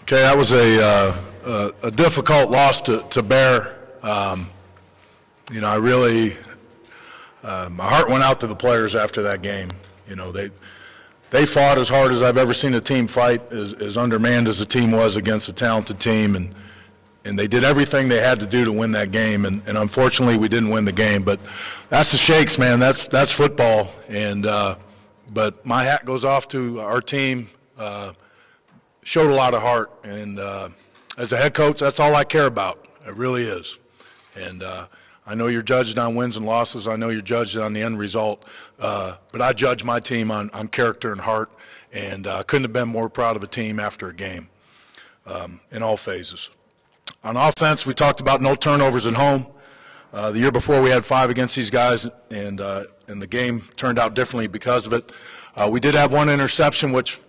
Okay, that was a difficult loss to bear. You know, I really, my heart went out to the players after that game. You know, they fought as hard as I've ever seen a team fight, as undermanned as the team was against a talented team, and they did everything they had to do to win that game, and unfortunately we didn't win the game. But that's the Shakes, man. That's football, and but my hat goes off to our team. Showed a lot of heart, and as a head coach, that's all I care about. It really is. And I know you're judged on wins and losses. I know you're judged on the end result. But I judge my team on character and heart, and couldn't have been more proud of a team after a game in all phases. On offense, we talked about no turnovers at home. The year before, we had 5 against these guys, and the game turned out differently because of it. We did have 1 interception, which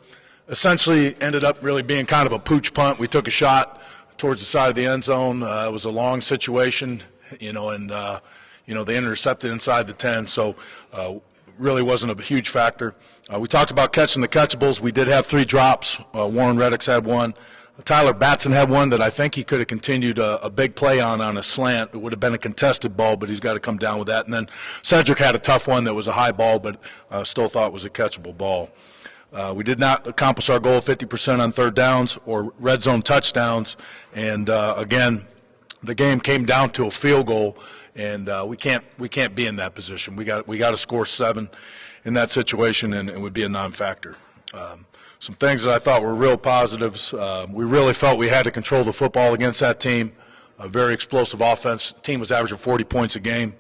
essentially ended up really being kind of a pooch punt. We took a shot towards the side of the end zone. It was a long situation, you know, and, you know, they intercepted inside the 10, so really wasn't a huge factor. We talked about catching the catchables. We did have 3 drops. Warren Reddick's had 1. Tyler Batson had 1 that I think he could have continued a big play on a slant. It would have been a contested ball, but he's got to come down with that. And then Cedric had a tough one that was a high ball, but still thought it was a catchable ball. We did not accomplish our goal of 50% on third downs or red zone touchdowns, and again, the game came down to a field goal, and we can't be in that position. We got to score 7 in that situation, and it would be a non-factor. Some things that I thought were real positives. We really felt we had to control the football against that team. A very explosive offense. The team was averaging 40 points a game.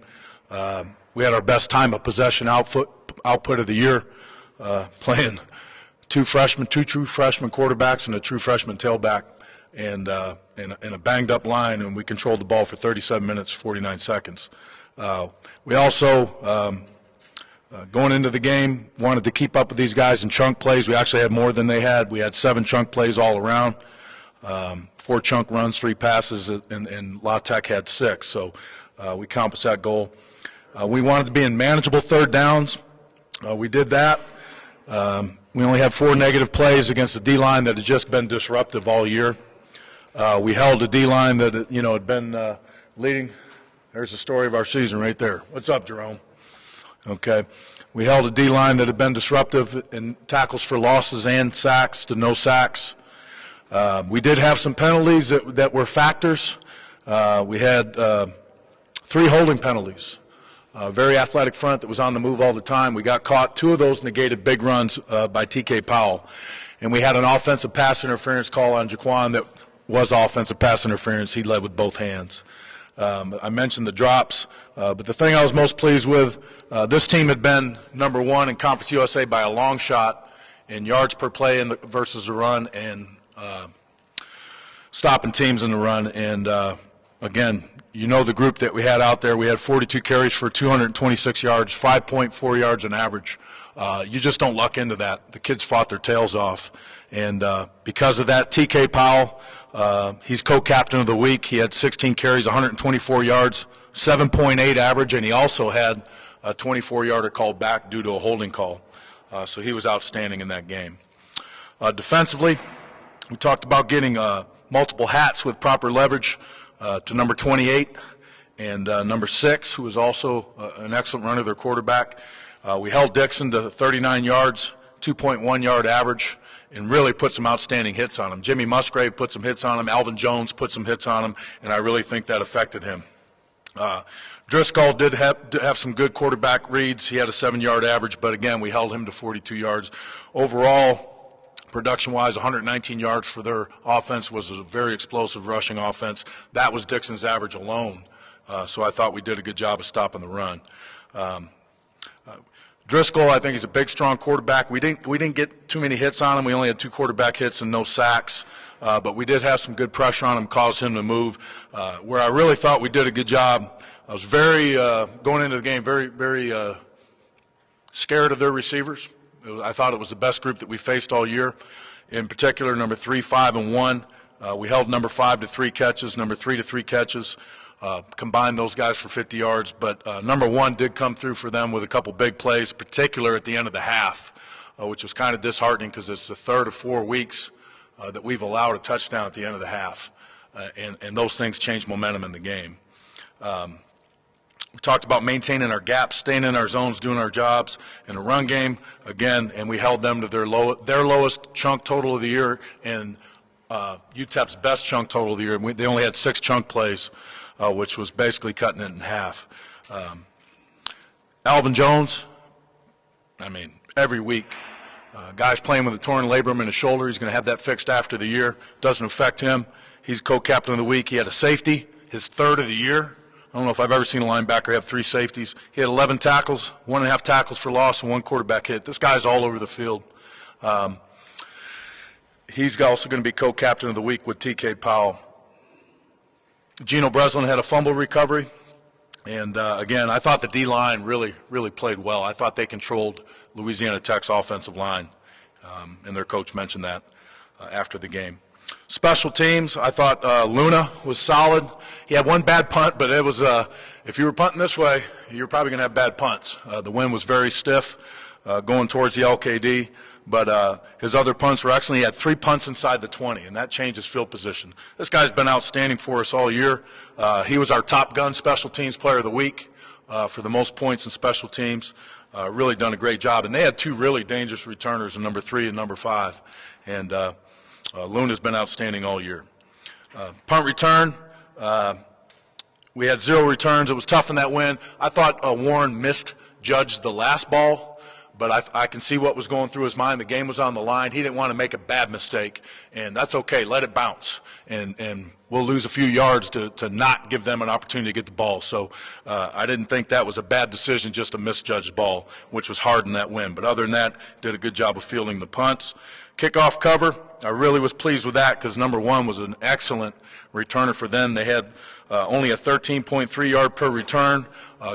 We had our best time of possession output of the year, playing 2 true freshman quarterbacks and a true freshman tailback, and in a banged-up line, and we controlled the ball for 37 minutes, 49 seconds. We also, going into the game, wanted to keep up with these guys in chunk plays. We actually had more than they had. We had 7 chunk plays all around, 4 chunk runs, 3 passes, and La Tech had 6. So we accomplished that goal. We wanted to be in manageable third downs. We did that. We only had 4 negative plays against a D-line that had just been disruptive all year. We held a D-line that, you know, had been leading. There's the story of our season right there. What's up, Jerome? Okay. We held a D-line that had been disruptive in tackles for losses and sacks to no sacks. We did have some penalties that were factors. We had 3 holding penalties. Very athletic front that was on the move all the time. We got caught. 2 of those negated big runs by T.K. Powell. And we had an offensive pass interference call on Jaquan that was offensive pass interference. He led with both hands. I mentioned the drops, but the thing I was most pleased with, this team had been number 1 in Conference USA by a long shot in yards per play versus the run, and stopping teams in the run. And again, you know the group that we had out there. We had 42 carries for 226 yards, 5.4 yards on average. You just don't luck into that. The kids fought their tails off. And because of that, T.K. Powell, he's co-captain of the week. He had 16 carries, 124 yards, 7.8 average, and he also had a 24-yarder called back due to a holding call. So he was outstanding in that game. Defensively, we talked about getting multiple hats with proper leverage to number 28 and number 6, who was also an excellent runner, their quarterback. We held Dixon to 39 yards, 2.1 yard average, and really put some outstanding hits on him. Jimmy Musgrave put some hits on him. Alvin Jones put some hits on him, and I really think that affected him. Driscoll did have some good quarterback reads. He had a 7-yard average, but again, we held him to 42 yards. Overall, production-wise, 119 yards for their offense was a very explosive rushing offense. That was Dixon's average alone, so I thought we did a good job of stopping the run. Driscoll, I think he's a big, strong quarterback. We didn't get too many hits on him. We only had 2 quarterback hits and no sacks, but we did have some good pressure on him, caused him to move. Where I really thought we did a good job, I was very, going into the game, very scared of their receivers. I thought it was the best group that we faced all year. In particular, number 3, 5, and 1. We held number 5 to 3 catches, number 3 to 3 catches. Combined those guys for 50 yards, but number 1 did come through for them with a couple big plays, particular at the end of the half, which was kind of disheartening because it's the 3rd of 4 weeks that we've allowed a touchdown at the end of the half, and those things change momentum in the game. We talked about maintaining our gaps, staying in our zones, doing our jobs in the run game again, and we held them to their lowest chunk total of the year and UTEP's best chunk total of the year. They only had 6 chunk plays, which was basically cutting it in half. Alvin Jones, I mean, every week, guy's playing with a torn labrum in his shoulder. He's going to have that fixed after the year. Doesn't affect him. He's co-captain of the week. He had a safety, his 3rd of the year. I don't know if I've ever seen a linebacker have 3 safeties. He had 11 tackles, 1.5 tackles for loss, and 1 quarterback hit. This guy's all over the field. He's also going to be co-captain of the week with TK Powell. Gino Breslin had a fumble recovery. And, again, I thought the D-line really played well. I thought they controlled Louisiana Tech's offensive line, and their coach mentioned that after the game. Special teams, I thought Luna was solid. He had 1 bad punt, but it was if you were punting this way, you're probably going to have bad punts. The wind was very stiff going towards the LKD, but his other punts were excellent. He had 3 punts inside the 20, and that changes field position. This guy's been outstanding for us all year. He was our top gun special teams player of the week for the most points in special teams. Really done a great job. And they had 2 really dangerous returners, number 3 and number 5. And Luna's been outstanding all year. Punt return, we had 0 returns. It was tough in that win. I thought Warren misjudged the last ball, but I can see what was going through his mind. The game was on the line. He didn't want to make a bad mistake, and that's okay. Let it bounce, and we'll lose a few yards to not give them an opportunity to get the ball. So I didn't think that was a bad decision, just a misjudged ball, which was hard in that win. But other than that, did a good job of fielding the punts. Kickoff cover, I really was pleased with that because number 1 was an excellent returner for them. They had only a 13.3 yard per return.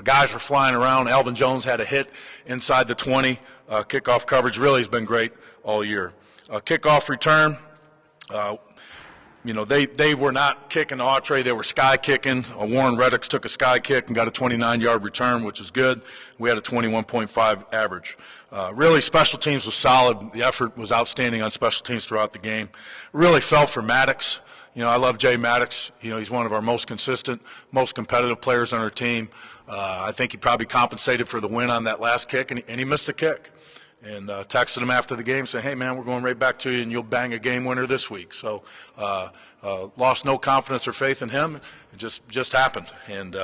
Guys were flying around. Alvin Jones had a hit inside the 20. Kickoff coverage really has been great all year. Kickoff return, you know, they were not kicking the entree. They were sky kicking. Warren Reddicks took a sky kick and got a 29-yard return, which was good. We had a 21.5 average. Really, special teams was solid. The effort was outstanding on special teams throughout the game. Really felt for Maddox. You know, I love Jay Maddox. You know, he's one of our most consistent, most competitive players on our team. I think he probably compensated for the win on that last kick, and he missed the kick. And texted him after the game saying, hey, man, we're going right back to you, and you'll bang a game winner this week. So lost no confidence or faith in him. It just happened. And you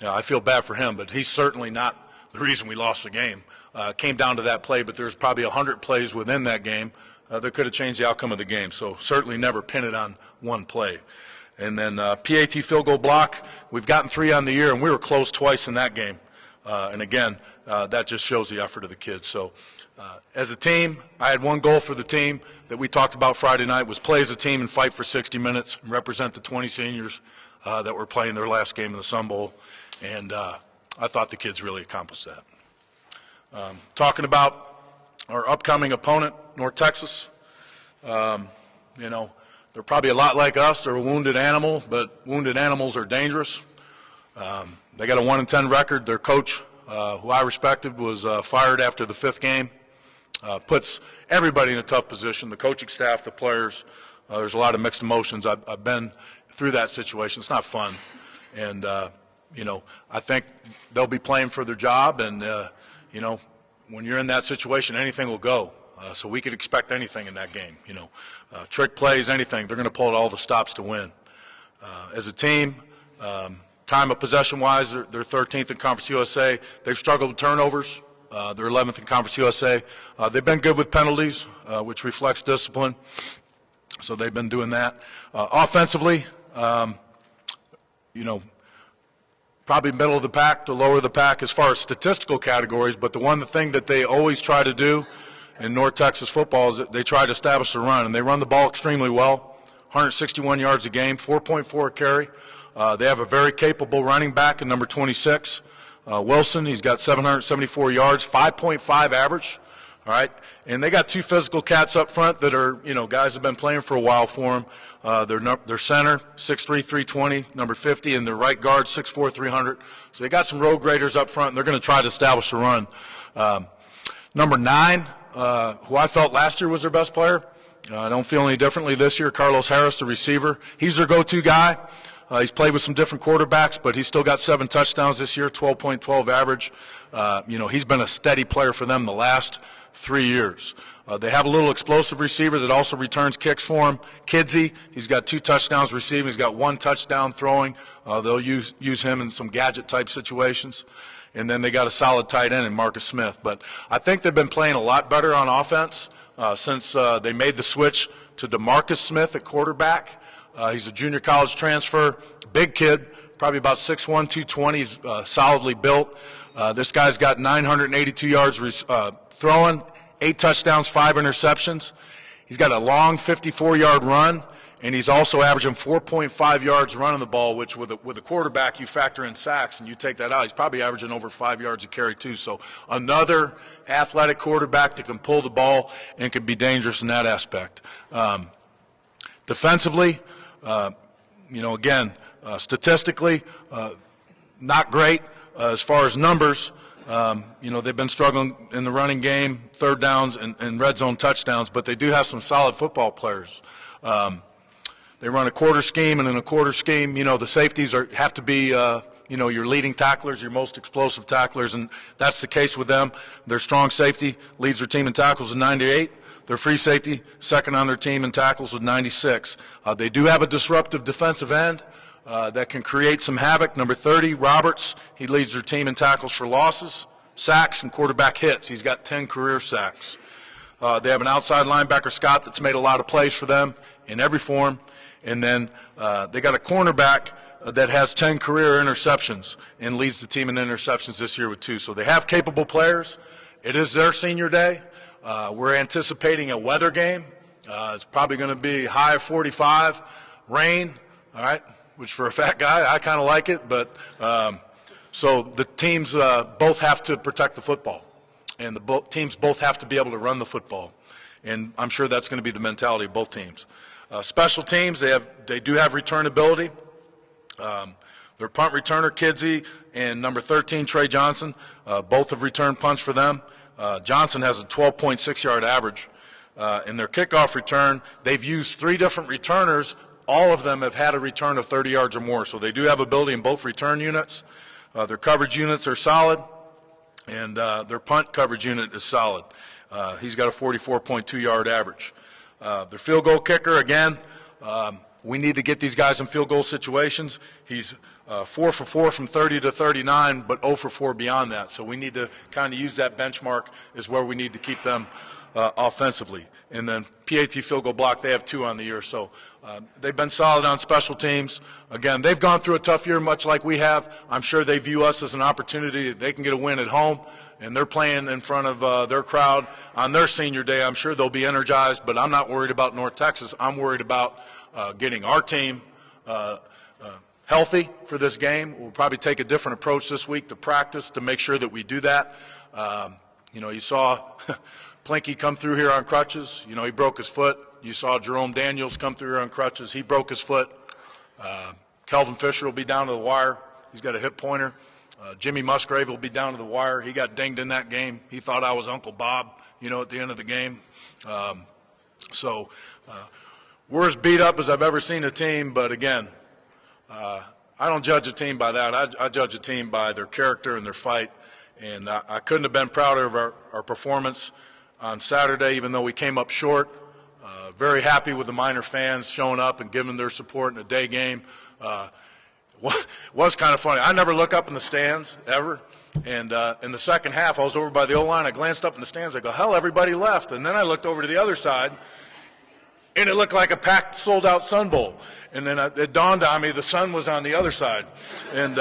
know, I feel bad for him, but he's certainly not the reason we lost the game. Came down to that play, but there's probably 100 plays within that game that could have changed the outcome of the game. So certainly never pin it on one play. And then PAT field goal block, we've gotten 3 on the year, and we were close twice in that game. And again, that just shows the effort of the kids. So as a team, I had one goal for the team that we talked about Friday night was play as a team and fight for 60 minutes and represent the 20 seniors that were playing their last game in the Sun Bowl. And I thought the kids really accomplished that. Talking about our upcoming opponent, North Texas, you know, they're probably a lot like us. They're a wounded animal, but wounded animals are dangerous. They got a 1-10 record. Their coach, who I respected, was fired after the 5th game. Puts everybody in a tough position, the coaching staff, the players. There's a lot of mixed emotions. I've been through that situation. It's not fun. And, you know, I think they'll be playing for their job. And, you know, when you're in that situation, anything will go. So we could expect anything in that game, you know. Trick plays, anything. They're going to pull out all the stops to win. As a team, time of possession-wise, they're 13th in Conference USA. They've struggled with turnovers. They're 11th in Conference USA. They've been good with penalties, which reflects discipline. So they've been doing that. Offensively, you know, probably middle of the pack to lower the pack as far as statistical categories, but the thing that they always try to do in North Texas football is that they try to establish the run, and they run the ball extremely well, 161 yards a game, 4.4 a carry. They have a very capable running back in number 26, Wilson. He's got 774 yards, 5.5 average. All right, and they got 2 physical cats up front that are, you know, guys have been playing for a while for them. Their center, 6'3", 320, number 50, and their right guard, 6'4", 300. So they got some road graders up front, and they're going to try to establish a run. Number 9, who I felt last year was their best player, I don't feel any differently this year. Carlos Harris, the receiver, he's their go-to guy. He's played with some different quarterbacks, but he's still got 7 touchdowns this year, 12.12 average. He's been a steady player for them the last 3 years. They have a little explosive receiver that also returns kicks for him. Kidsey, he's got 2 touchdowns receiving. He's got 1 touchdown throwing. They'll use him in some gadget-type situations. And then they got a solid tight end in Marcus Smith. But I think they've been playing a lot better on offense since they made the switch to DeMarcus Smith at quarterback. He's a junior college transfer, big kid, probably about 6'1", 220. He's solidly built. This guy's got 982 yards throwing, 8 touchdowns, 5 interceptions. He's got a long 54-yard run, and he's also averaging 4.5 yards running the ball, which with a quarterback you factor in sacks and you take that out. He's probably averaging over 5 yards a carry too. So another athletic quarterback that can pull the ball and can be dangerous in that aspect. Defensively, again, statistically, not great as far as numbers. They've been struggling in the running game, third downs and red zone touchdowns, but they do have some solid football players. They run a quarter scheme, and in a quarter scheme, the safeties have to be, your leading tacklers, your most explosive tacklers, and that's the case with them. Their strong safety leads their team in tackles with 98. Their free safety, second on their team in tackles with 96. They do have a disruptive defensive end that can create some havoc. Number 30, Roberts, he leads their team in tackles for losses, sacks, and quarterback hits. He's got 10 career sacks. They have an outside linebacker, Scott, that's made a lot of plays for them in every form. And then they got a cornerback that has 10 career interceptions and leads the team in interceptions this year with 2. So they have capable players. It is their senior day. We're anticipating a weather game. It's probably going to be high of 45, rain, all right, which for a fat guy, I kind of like it. But so the teams both have to protect the football, and the teams both have to be able to run the football. And I'm sure that's going to be the mentality of both teams. Special teams, they do have return ability. Their punt returner, Kidsey, and number 13, Trey Johnson, both have returned punts for them. Johnson has a 12.6-yard average. In their kickoff return, they've used 3 different returners. All of them have had a return of 30 yards or more. So they do have ability in both return units. Their coverage units are solid, and their punt coverage unit is solid. He's got a 44.2-yard average. Their field goal kicker, again, we need to get these guys in field goal situations. He's 4 for 4 from 30 to 39, but 0 for 4 beyond that. So we need to kind of use that benchmark is where we need to keep them offensively. And then PAT field goal block, they have 2 on the year. So they've been solid on special teams. Again, they've gone through a tough year much like we have. I'm sure they view us as an opportunity that they can get a win at home. And they're playing in front of their crowd on their senior day. I'm sure they'll be energized, but I'm not worried about North Texas. I'm worried about getting our team healthy for this game. We'll probably take a different approach this week to practice to make sure that we do that. You saw Plinky come through here on crutches. He broke his foot. You saw Jerome Daniels come through here on crutches. He broke his foot. Kelvin Fisher will be down to the wire. He's got a hip pointer. Jimmy Musgrave will be down to the wire. He got dinged in that game. He thought I was Uncle Bob, at the end of the game. We're as beat up as I've ever seen a team, but again, I don't judge a team by that. I judge a team by their character and their fight, and I couldn't have been prouder of our performance on Saturday, even though we came up short. Very happy with the Miner fans showing up and giving their support in a day game. Was kind of funny. I never look up in the stands, ever. And in the second half, I was over by the O-line. I glanced up in the stands. I go, hell, everybody left. And then I looked over to the other side, and it looked like a packed, sold-out Sun Bowl. And then it dawned on me the sun was on the other side. And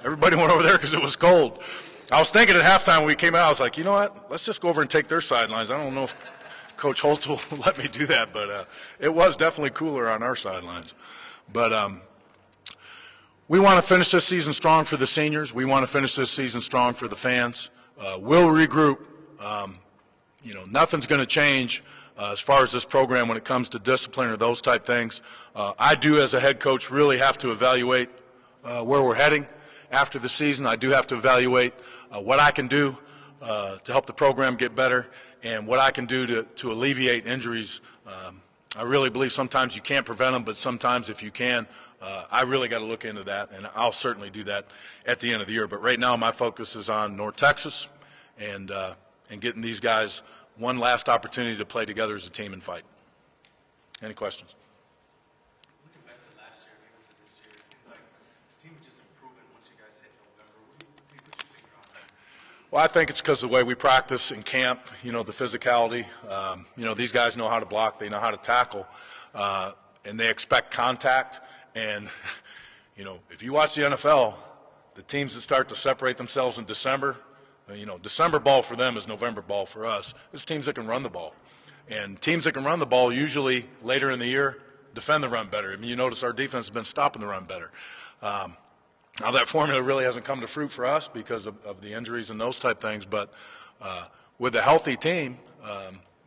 everybody went over there because it was cold. I was thinking at halftime when we came out, I was like, you know what, let's just go over and take their sidelines. I don't know if Coach Holtz will let me do that, but it was definitely cooler on our sidelines. But we want to finish this season strong for the seniors. We want to finish this season strong for the fans. We'll regroup. Nothing's going to change as far as this program when it comes to discipline or those type things. I do, as a head coach, really have to evaluate where we're heading after the season. I do have to evaluate what I can do to help the program get better. and what I can do to alleviate injuries. I really believe sometimes you can't prevent them, but sometimes if you can, I really got to look into that, and I'll certainly do that at the end of the year. But right now my focus is on North Texas and getting these guys one last opportunity to play together as a team and fight. Any questions? Looking back to last year, maybe to this year, it seems like this team is just improving once you guys hit November. What do you put your finger on that? Well, I think it's because of the way we practice in camp, the physicality. These guys know how to block, they know how to tackle, and they expect contact. And, if you watch the NFL, the teams that start to separate themselves in December, December ball for them is November ball for us. It's teams that can run the ball. And teams that can run the ball usually later in the year defend the run better. I mean, you notice our defense has been stopping the run better. Now that formula really hasn't come to fruit for us because of the injuries and those type things, but with a healthy team,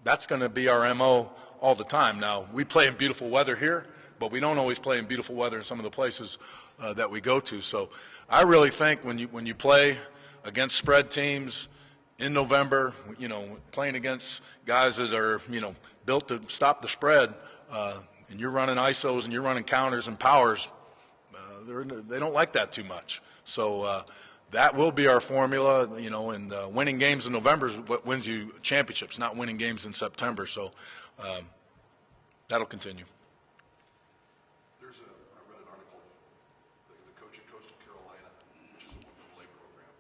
that's going to be our MO all the time. Now, we play in beautiful weather here, but we don't always play in beautiful weather in some of the places that we go to. So I really think when you play against spread teams in November, playing against guys that are, built to stop the spread, and you're running ISOs and you're running counters and powers, they don't like that too much. So that will be our formula, and winning games in November is what wins you championships, not winning games in September. So that'll continue. I read an article, the coach at Coastal Carolina, which is a 1AA program,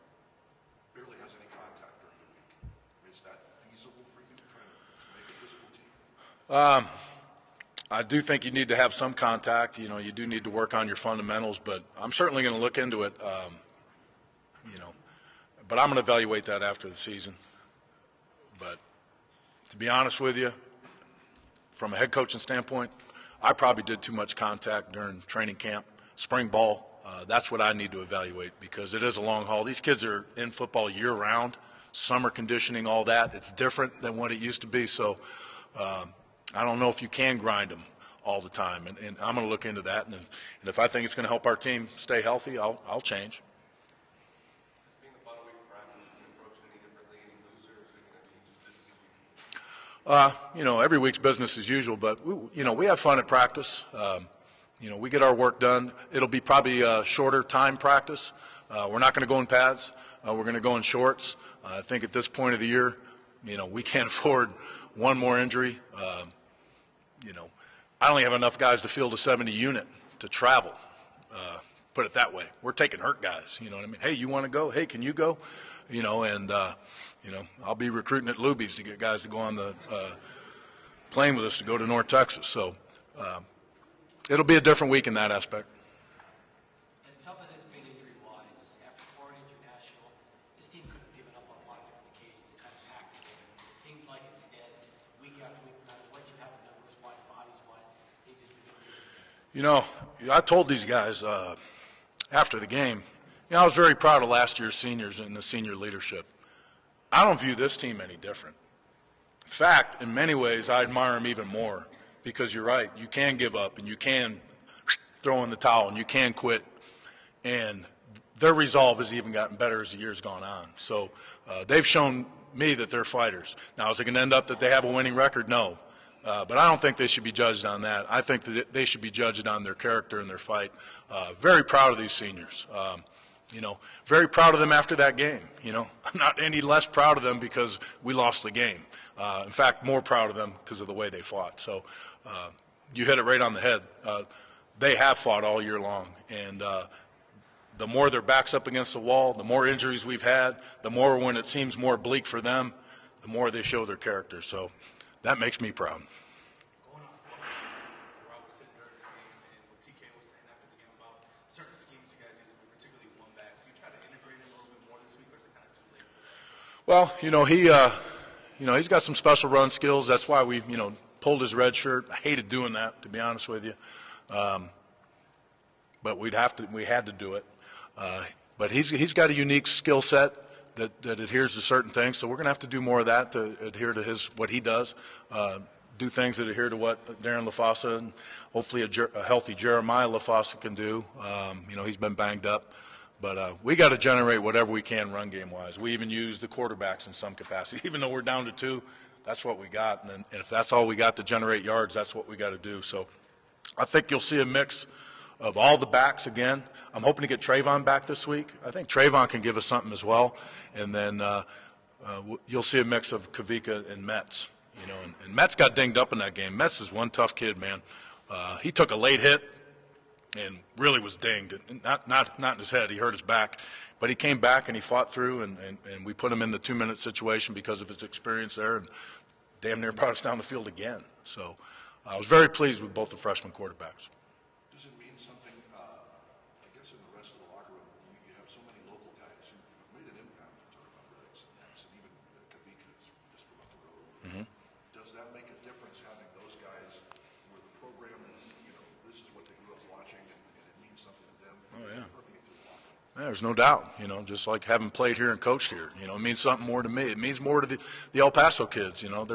barely has any contact during the week. Is that feasible for you, trying to make a physical team? I do think you need to have some contact. You do need to work on your fundamentals, but I'm certainly going to look into it. But I'm going to evaluate that after the season. But to be honest with you, from a head coaching standpoint, I probably did too much contact during training camp, spring ball. That's what I need to evaluate because it is a long haul. These kids are in football year-round, summer conditioning, all that. It's different than what it used to be. So I don't know if you can grind them all the time, and I'm going to look into that. And if I think it's going to help our team stay healthy, I'll change. Being the final week of practice, can you approach it any differently, any looser, or is it going to be just business as usual? Every week's business as usual, but we have fun at practice. We get our work done. It'll be probably a shorter time practice. We're not going to go in pads. We're going to go in shorts. I think at this point of the year, we can't afford one more injury. I only have enough guys to field a 70 unit to travel. Put it that way. We're taking hurt guys. You know what I mean? Hey, you want to go? Hey, can you go? I'll be recruiting at Luby's to get guys to go on the plane with us to go to North Texas. So it'll be a different week in that aspect. As tough as it's been injury-wise, after Florida International, this team could have given up on a lot of different occasions to kind of pack together. It seems like instead, week after week, no matter what you have numbers-wise, bodies-wise, they've just been good. I told these guys after the game, I was very proud of last year's seniors and the senior leadership. I don't view this team any different. In fact, in many ways, I admire them even more because you're right. You can give up and you can throw in the towel and you can quit. And their resolve has even gotten better as the year's gone on. So they've shown me that they're fighters. Now, is it going to end up that they have a winning record? No. But I don't think they should be judged on that. I think that they should be judged on their character and their fight. Very proud of these seniors. Very proud of them after that game. I'm not any less proud of them because we lost the game. In fact, more proud of them because of the way they fought. So you hit it right on the head. They have fought all year long. And the more their back's up against the wall, the more injuries we've had, the more when it seems more bleak for them, the more they show their character. So that makes me proud. Going off where I was sitting during the game and what TK was saying after the game about certain schemes you guys use, particularly one back. Do you try to integrate it a little bit more this week, or is it kind of too late for that? Well, he's got some special run skills. That's why we, pulled his red shirt. I hated doing that, to be honest with you. But we had to do it. But he's got a unique skill set that adheres to certain things. So we're going to have to do more of that to adhere to what he does. Do things that adhere to what Darren LaFossa and hopefully a healthy Jeremiah LaFossa can do. He's been banged up. But we got to generate whatever we can run game-wise. We even use the quarterbacks in some capacity. Even though we're down to 2, that's what we got. And if that's all we got to generate yards, that's what we got to do. So I think you'll see a mix of all the backs again. I'm hoping to get Trayvon back this week. I think Trayvon can give us something as well. And then you'll see a mix of Kavika and Metz. You know, and Metz got dinged up in that game. Metz is one tough kid, man. He took a late hit and really was dinged. Not in his head. He hurt his back. But he came back and he fought through, and we put him in the 2-minute situation because of his experience there, and damn near brought us down the field again. So I was very pleased with both the freshman quarterbacks. Does it mean something, I guess, in the rest of the locker room? You have so many local guys who made an impact. We're talking about Reddix and Nets, and even Kavika is just from up the road. Mm-hmm. Does that make a difference having those guys where the program is, you know, this is what they grew up watching, and it means something to them? Oh, yeah. Permeate through the locker room? Yeah, there's no doubt, you know, just like having played here and coached here, you know, it means something more to me. It means more to the El Paso kids, you know,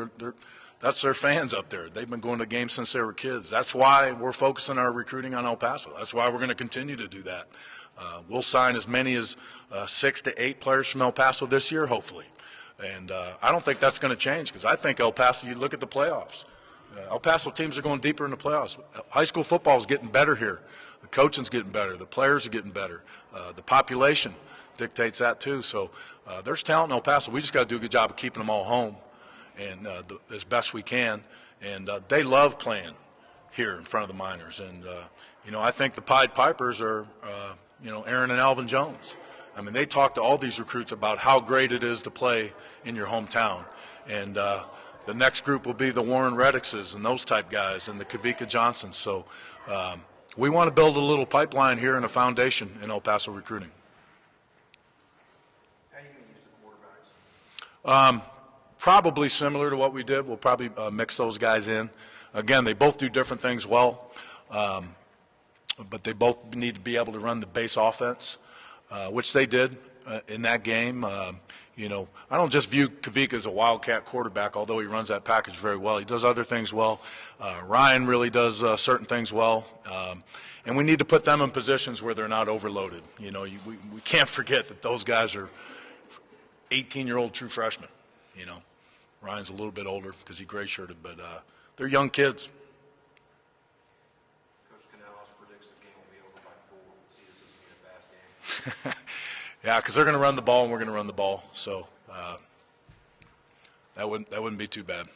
that's their fans up there. They've been going to games since they were kids. That's why we're focusing our recruiting on El Paso. That's why we're going to continue to do that. We'll sign as many as 6 to 8 players from El Paso this year, hopefully. And I don't think that's going to change because I think El Paso, you look at the playoffs. El Paso teams are going deeper in the playoffs. High school football is getting better here. The coaching's getting better. The players are getting better. The population dictates that too. So there's talent in El Paso. We just got to do a good job of keeping them all home and as best we can. And they love playing here in front of the Miners. And, you know, I think the Pied Pipers are, you know, Aaron and Alvin Jones. I mean, they talk to all these recruits about how great it is to play in your hometown. And the next group will be the Warren Reddixes and those type guys and the Kavika Johnsons. So we want to build a little pipeline here and a foundation in El Paso recruiting. How are you going to use the quarterbacks? Probably similar to what we did. We'll probably mix those guys in. Again, they both do different things well, but they both need to be able to run the base offense, which they did in that game. You know, I don't just view Kavika as a wildcat quarterback, although he runs that package very well. He does other things well. Ryan really does certain things well. And we need to put them in positions where they're not overloaded. You know, we can't forget that those guys are 18-year-old true freshmen, you know. Ryan's a little bit older because he gray-shirted, but they're young kids. Coach Canales predicts the game will be over by 4. See, this isn't a fast game. Yeah, because they're going to run the ball and we're going to run the ball. So that wouldn't be too bad.